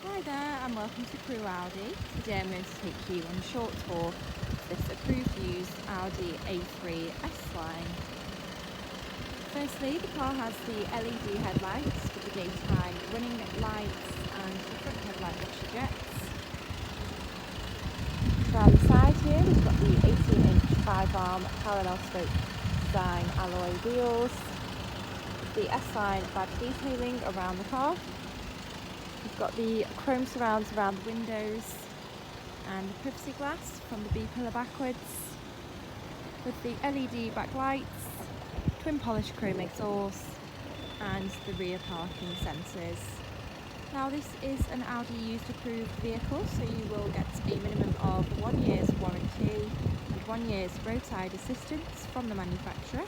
Hi there and welcome to Crewe Audi. Today I'm going to take you on a short tour of this approved used Audi A3 S line. Firstly, the car has the LED headlights with the daytime running lights and the front headlight washer jets. Around the side here we've got the 18-inch 5-arm parallel spoke design alloy wheels, the S-line badge detailing around the car. We've got the chrome surrounds around the windows and the privacy glass from the B-pillar backwards, with the LED backlights, twin polished chrome exhaust and the rear parking sensors. Now this is an Audi used approved vehicle, so you will get a minimum of 1 year's warranty and 1 year's roadside assistance from the manufacturer.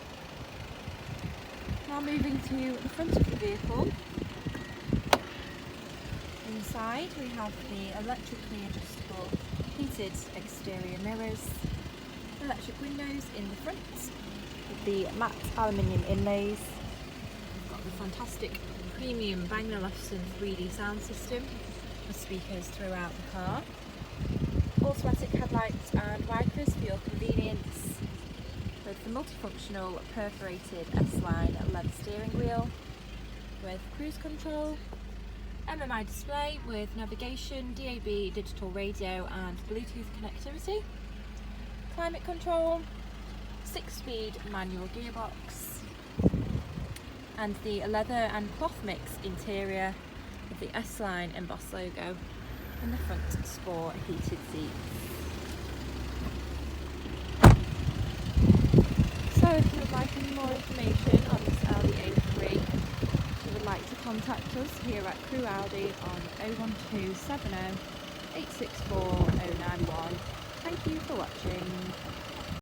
Now moving to the front of the vehicle. Inside we have the electrically adjustable heated exterior mirrors, electric windows in the front with the matte aluminium inlays. We've got the fantastic premium Bang & Olufsen 3D sound system with speakers throughout the car, automatic headlights and wipers for your convenience, with the multifunctional perforated S-line leather steering wheel with cruise control, MMI display with navigation, DAB, digital radio and Bluetooth connectivity, climate control, 6-speed manual gearbox, and the leather and cloth mix interior with the S-line embossed logo and the front sport heated seats. So if you would like any more information on this Audi A3, like to contact us here at Crewe Audi on 01270 864 091. Thank you for watching.